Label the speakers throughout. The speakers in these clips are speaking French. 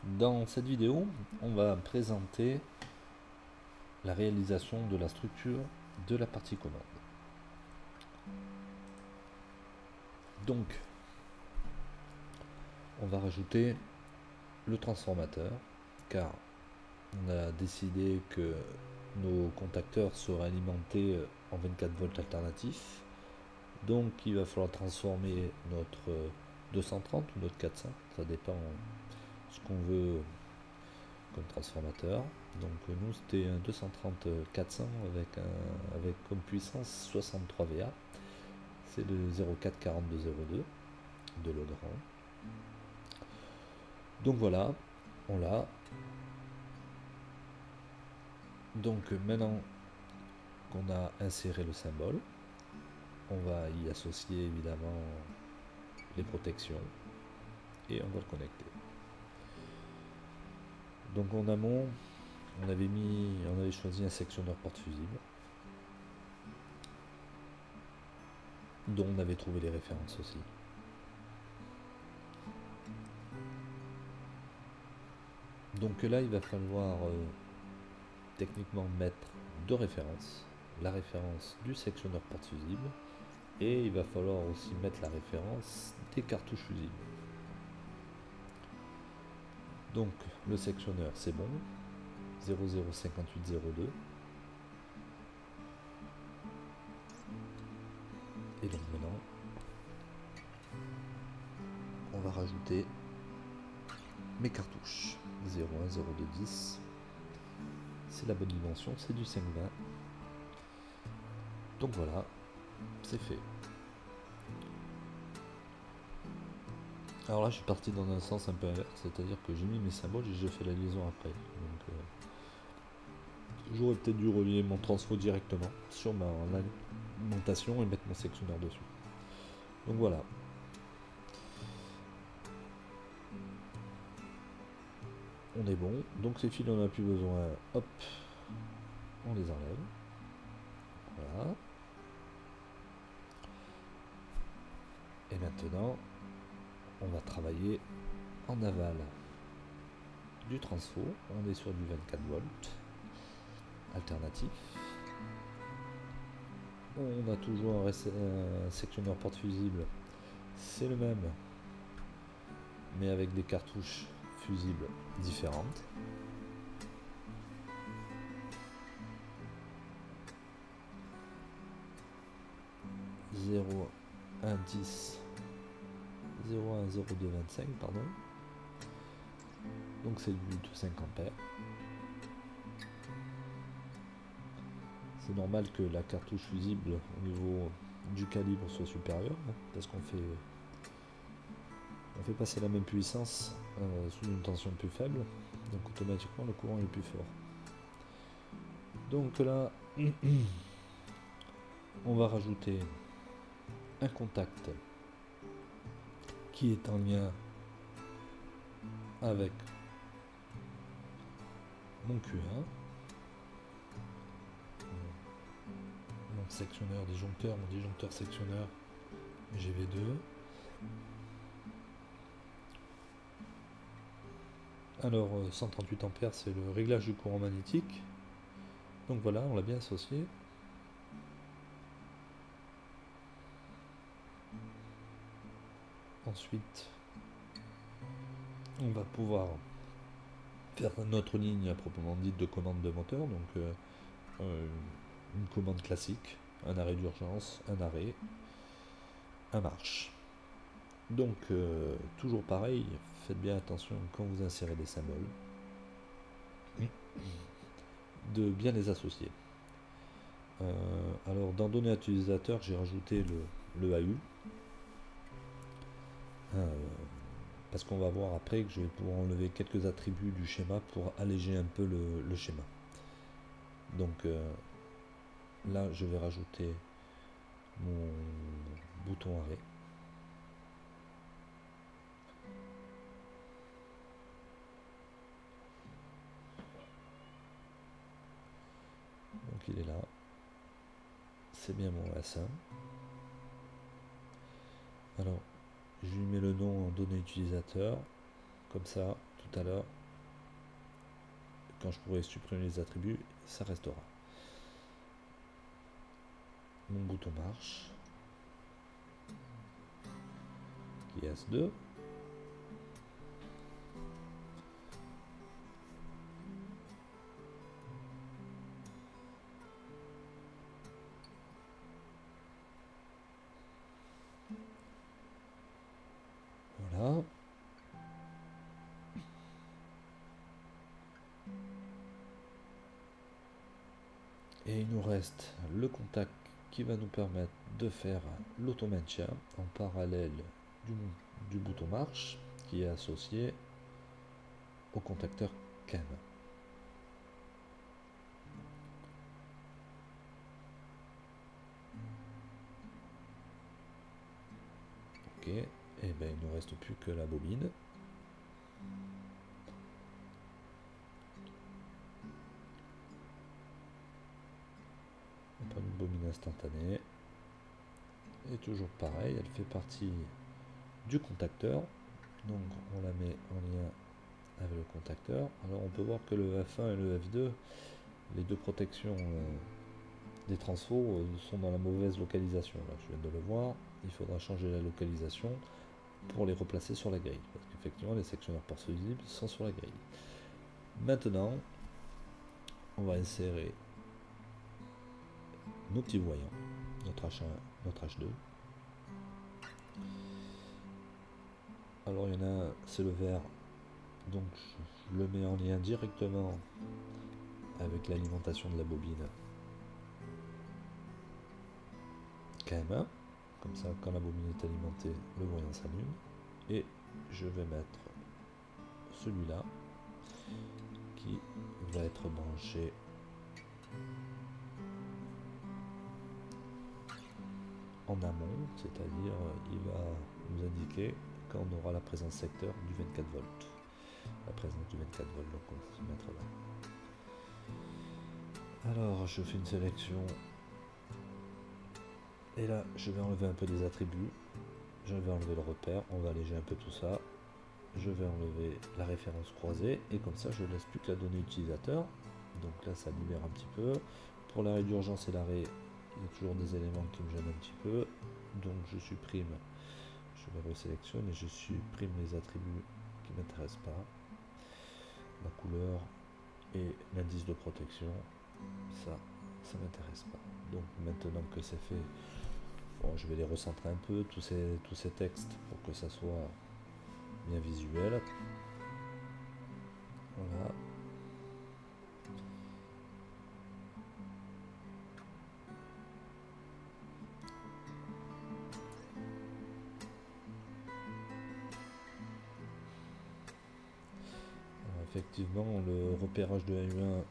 Speaker 1: Dans cette vidéo, on va présenter la réalisation de la structure de la partie commande. Donc, on va rajouter le transformateur, car on a décidé que nos contacteurs seraient alimentés en 24 volts alternatifs. Donc, il va falloir transformer notre 230 ou notre 400, ça dépend de ce qu'on veut comme transformateur. Donc nous c'était un 230 400 avec comme puissance 63 VA. C'est le 044202 de Legrand. Donc voilà, on l'a. Donc maintenant qu'on a inséré le symbole, on va y associer évidemment les protections et on va le connecter. Donc en amont, on avait choisi un sectionneur porte fusible dont on avait trouvé les références aussi. Donc là, il va falloir techniquement mettre deux références. La référence du sectionneur porte fusible et il va falloir aussi mettre la référence des cartouches fusibles. Donc le sectionneur, c'est bon, 005802. Et donc maintenant, on va rajouter mes cartouches. 010210. C'est la bonne dimension, c'est du 520. Donc voilà, c'est fait. Alors là, je suis parti dans un sens un peu inverse, c'est-à-dire que j'ai mis mes symboles et j'ai fait la liaison après. Donc, j'aurais peut-être dû relier mon transfo directement sur ma alimentation et mettre mon sectionneur dessus. Donc voilà. On est bon. Donc ces fils, on n'a plus besoin. Hop, on les enlève. Voilà. Et maintenant, on va travailler en aval du transfo. On est sur du 24 volts alternatif. On a toujours un sectionneur porte fusible. C'est le même, mais avec des cartouches fusibles différentes. Pardon. Donc c'est du 5 ampères. C'est normal que la cartouche fusible au niveau du calibre soit supérieure, parce qu'on fait passer la même puissance sous une tension plus faible, donc automatiquement le courant est plus fort. Donc là, on va rajouter un contact qui est en lien avec mon Q1, mon sectionneur disjoncteur, mon disjoncteur sectionneur GV2. Alors 138 ampères, c'est le réglage du courant magnétique. Donc voilà, on l'a bien associé. Ensuite, on va pouvoir faire notre ligne à proprement dite de commande de moteur, donc une commande classique, un arrêt d'urgence, un arrêt, un marche. Donc toujours pareil, faites bien attention quand vous insérez des symboles, de bien les associer. Alors dans données à utilisateur, j'ai rajouté le AU. Parce qu'on va voir après que je vais pouvoir enlever quelques attributs du schéma pour alléger un peu le schéma. Donc là, je vais rajouter mon bouton arrêt. Donc il est là. C'est bien mon S1. Alors, je lui mets le nom en données utilisateur. Comme ça, tout tout à l'heure, quand je pourrai supprimer les attributs, ça restera. Mon bouton marche, qui est S2. Voilà. Et il nous reste le contact qui va nous permettre de faire l'auto-maintien en parallèle du bouton marche qui est associé au contacteur CAN. Ok, et bien il ne nous reste plus que la bobine. On prend une bobine instantanée. Et toujours pareil, elle fait partie du contacteur. Donc on la met en lien avec le contacteur. Alors on peut voir que le F1 et le F2, les deux protections des transfos sont dans la mauvaise localisation. Là, je viens de le voir. Il faudra changer la localisation pour les replacer sur la grille. Parce qu'effectivement, les sectionneurs ports fusibles sont sur la grille. Maintenant, on va insérer nos petits voyants, notre H1, notre H2. Alors il y en a un, c'est le vert, donc je le mets en lien directement avec l'alimentation de la bobine KM1. Comme ça, quand la bobine est alimentée, le voyant s'allume. Et je vais mettre celui-là qui va être branché en amont, c'est-à-dire il va nous indiquer quand on aura la présence secteur du 24 volts. La présence du 24 volts, donc on va se mettre là. Alors je fais une sélection et là je vais enlever un peu des attributs, je vais enlever le repère, on va alléger un peu tout ça, je vais enlever la référence croisée et comme ça je laisse plus que la donnée utilisateur. Donc là ça libère un petit peu. Pour l'arrêt d'urgence et l'arrêt, il y a toujours des éléments qui me gênent un petit peu, donc je supprime, je vais resélectionner et je supprime les attributs qui ne m'intéressent pas, la couleur et l'indice de protection, ça m'intéresse pas. Donc maintenant que c'est fait, bon, je vais les recentrer un peu tous ces textes pour que ça soit bien visuel. Voilà. Alors, effectivement, le repérage de AU1,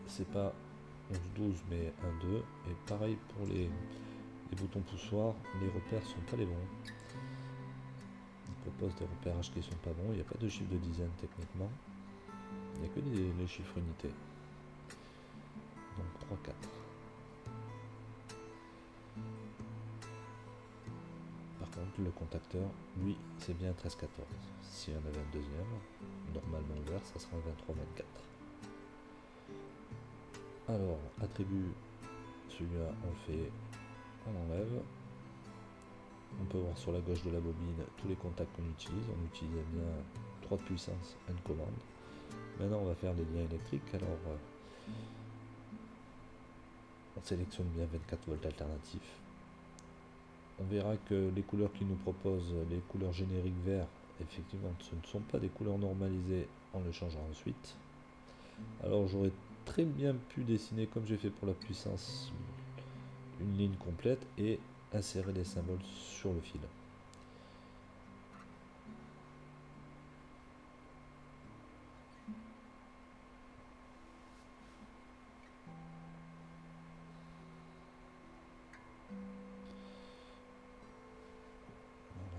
Speaker 1: c'est pas 11-12 mais 1-2. Et pareil pour les boutons poussoirs, les repères sont pas les bons. Ils proposent des repérages qui sont pas bons. Il n'y a pas de chiffre de dizaine techniquement. Il n'y a que les chiffres unités. Donc 3-4. Par contre, le contacteur, lui, c'est bien 13-14. Si on avait un deuxième, normalement ouvert, ça sera un 23-24. Alors, attribut, celui-là, on le fait, on enlève. On peut voir sur la gauche de la bobine tous les contacts qu'on utilise. On utilise bien 3 de puissance, une commande. Maintenant, on va faire les liens électriques. Alors, on sélectionne bien 24 volts alternatifs. On verra que les couleurs qu'ils nous proposent, les couleurs génériques vert, effectivement, ce ne sont pas des couleurs normalisées. On le changera ensuite. Alors, j'aurais très bien pu dessiner, comme j'ai fait pour la puissance, une ligne complète et insérer des symboles sur le fil.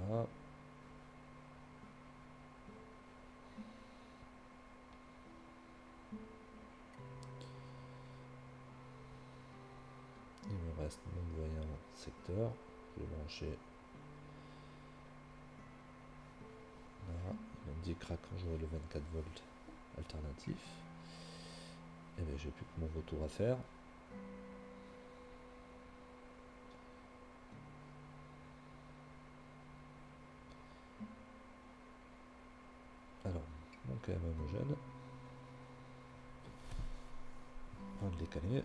Speaker 1: Voilà. Il me reste mon voyant secteur. Je vais brancher. Là, il dit crack quand j'aurai le 24 volts alternatif. Et bien j'ai plus que mon retour à faire. Alors, mon KM homogène. On va le décaler.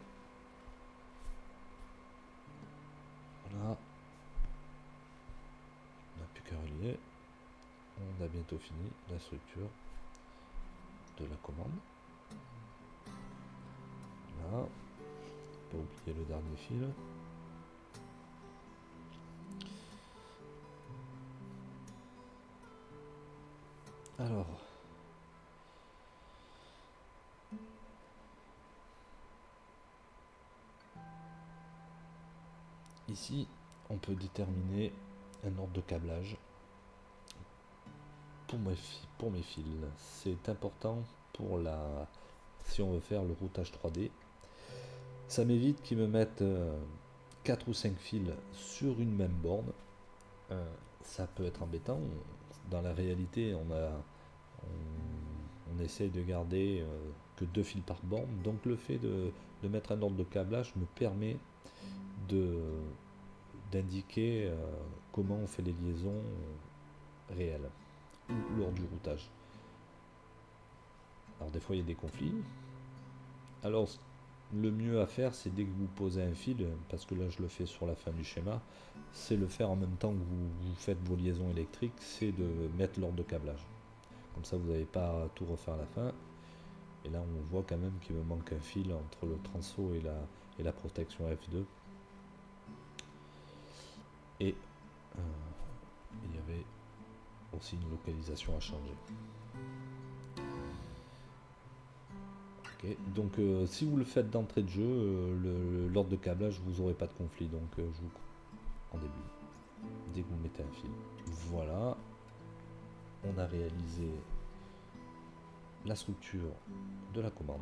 Speaker 1: Voilà. On n'a plus qu'à relier. On a bientôt fini la structure de la commande. Voilà. Pas oublier le dernier fil. Alors, ici, on peut déterminer un ordre de câblage pour mes fils. C'est important pour si on veut faire le routage 3D. Ça m'évite qu'ils me mettent 4 ou 5 fils sur une même borne. Ça peut être embêtant. Dans la réalité, on essaye de garder que 2 fils par borne. Donc le fait de mettre un ordre de câblage me permet d'indiquer comment on fait les liaisons réelles ou lors du routage. Alors des fois il y a des conflits. Alors le mieux à faire, c'est dès que vous posez un fil, parce que là je le fais sur la fin du schéma, c'est le faire en même temps que vous faites vos liaisons électriques, c'est de mettre l'ordre de câblage. Comme ça vous n'avez pas à tout refaire à la fin. Et là on voit quand même qu'il me manque un fil entre le transo et la protection F2. Et il y avait aussi une localisation à changer. Okay. Donc si vous le faites d'entrée de jeu, l'ordre de câblage, vous n'aurez pas de conflit. Donc je vous en début, dès que vous mettez un fil. Voilà, on a réalisé la structure de la commande.